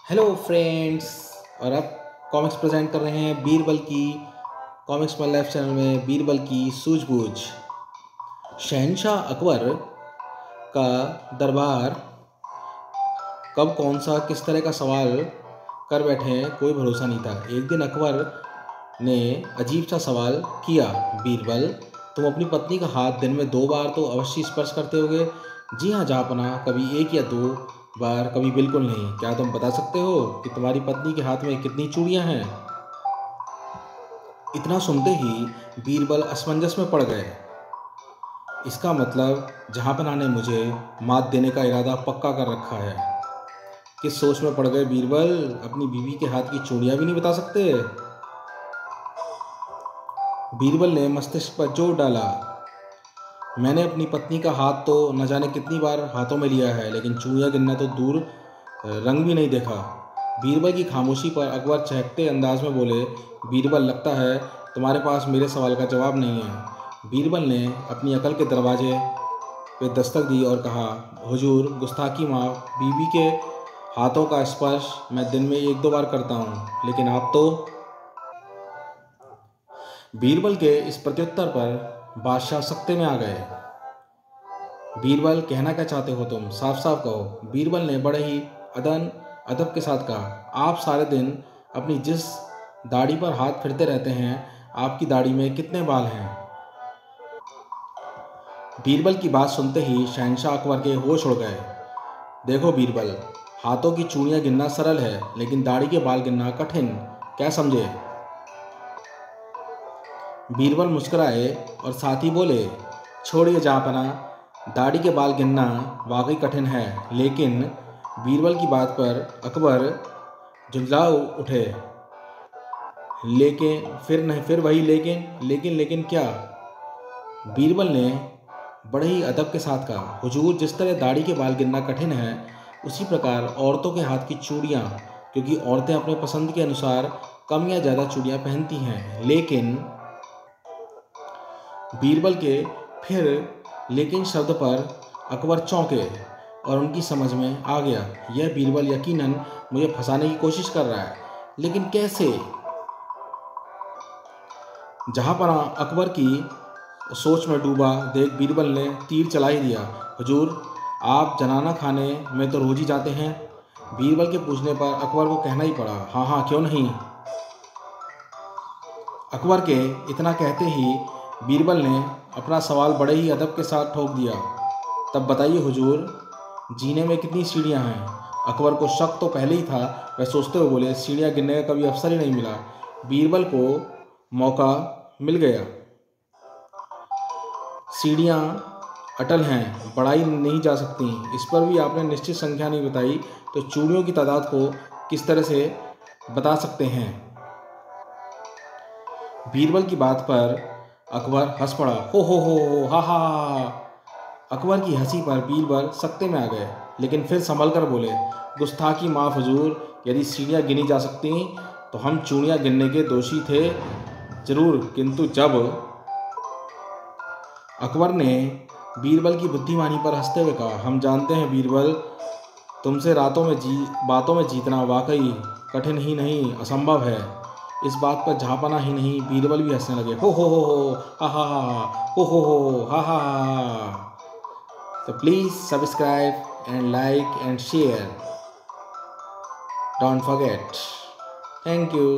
Hello friends. और अब comics present कर रहे हैं बीरबल की कॉमिक्स माय लाइफ चैनल में बीरबल की सूझबूझ। शहनशाह अकबर का दरबार कब कौन सा किस तरह का सवाल कर बैठे कोई भरोसा नहीं था। एक दिन अकबर ने अजीब सा सवाल किया, बीरबल तुम अपनी पत्नी का हाथ दिन में 2 बार तो अवश्य स्पर्श करते होगे। जी हाँ जहाँपनाह, कभी 1 या 2 बार, कभी बिल्कुल नहीं। क्या तुम बता सकते हो कि तुम्हारी पत्नी के हाथ में कितनी चूड़ियाँ हैं? इतना सुनते ही बीरबल असमंजस में पड़ गए। इसका मतलब जहाँपनाह ने मुझे मात देने का इरादा पक्का कर रखा है। किस सोच में पड़ गए बीरबल, अपनी बीवी के हाथ की चूड़ियाँ भी नहीं बता सकते? बीरबल ने मस्तिष्क पर जोर डाला। मैंने अपनी पत्नी का हाथ तो न जाने कितनी बार हाथों में लिया है, लेकिन चूड़ियाँ गिनना तो दूर रंग भी नहीं देखा। बीरबल की खामोशी पर अकबर चहकते अंदाज में बोले, बीरबल लगता है तुम्हारे पास मेरे सवाल का जवाब नहीं है। बीरबल ने अपनी अकल के दरवाजे पे दस्तक दी और कहा, हुजूर गुस्ताखी माफ़, बीवी के हाथों का स्पर्श मैं दिन में 1-2 बार करता हूँ, लेकिन आप तो। बीरबल के इस प्रत्युत्तर पर बादशाह सख्ते में आ गए। बीरबल कहना क्या चाहते हो तुम, साफ साफ कहो। बीरबल ने बड़े ही अदब के साथ कहा, आप सारे दिन अपनी जिस दाढ़ी पर हाथ फिरते रहते हैं, आपकी दाढ़ी में कितने बाल हैं? बीरबल की बात सुनते ही शहनशाह अकबर के होश उड़ गए। देखो बीरबल, हाथों की चूड़ियाँ गिनना सरल है, लेकिन दाढ़ी के बाल गिनना कठिन। क्या समझे? बीरबल मुस्कुराए और साथ ही बोले, छोड़िए जहाँपनाह, दाढ़ी के बाल गिनना वाकई कठिन है, लेकिन बीरबल की बात पर अकबर झुंझला उठे। लेकिन फिर नहीं, फिर वही लेकिन क्या? बीरबल ने बड़े ही अदब के साथ कहा, हुजूर जिस तरह दाढ़ी के बाल गिनना कठिन है, उसी प्रकार औरतों के हाथ की चूड़ियाँ, क्योंकि औरतें अपने पसंद के अनुसार कम या ज़्यादा चूड़ियाँ पहनती हैं। लेकिन बीरबल के फिर लेकिन शब्द पर अकबर चौंके और उनकी समझ में आ गया, यह बीरबल यकीनन मुझे फंसाने की कोशिश कर रहा है, लेकिन कैसे? जहाँपनाह अकबर की सोच में डूबा देख बीरबल ने तीर चला ही दिया। हुजूर आप जनाना खाने में तो रोज ही जाते हैं। बीरबल के पूछने पर अकबर को कहना ही पड़ा, हाँ हाँ क्यों नहीं। अकबर के इतना कहते ही बीरबल ने अपना सवाल बड़े ही अदब के साथ ठोक दिया, तब बताइए हुजूर, जीने में कितनी सीढ़ियाँ हैं? अकबर को शक तो पहले ही था, वह सोचते हुए बोले, सीढ़ियाँ गिनने का कभी अवसर ही नहीं मिला। बीरबल को मौका मिल गया। सीढ़ियाँ अटल हैं, बढ़ाई नहीं जा सकती। इस पर भी आपने निश्चित संख्या नहीं बताई, तो चूड़ियों की तादाद को किस तरह से बता सकते हैं? बीरबल की बात पर अकबर हंस पड़ा, हो हा हा हा। अकबर की हंसी पर बीरबल सख्ते में आ गए, लेकिन फिर संभल कर बोले, गुस्ताखी माफ़ हुजूर, यदि सीढ़ियाँ गिनी जा सकती तो हम चूड़ियाँ गिनने के दोषी थे जरूर, किंतु जब। अकबर ने बीरबल की बुद्धिमानी पर हंसते हुए कहा, हम जानते हैं बीरबल, तुमसे बातों में जीतना वाकई कठिन ही नहीं असंभव है। इस बात पर जहाँपनाह ही नहीं बीरबल भी हंसने लगे, हो हा हा हा, हो हा हा हा। So please subscribe and like and share. Don't forget. Thank you.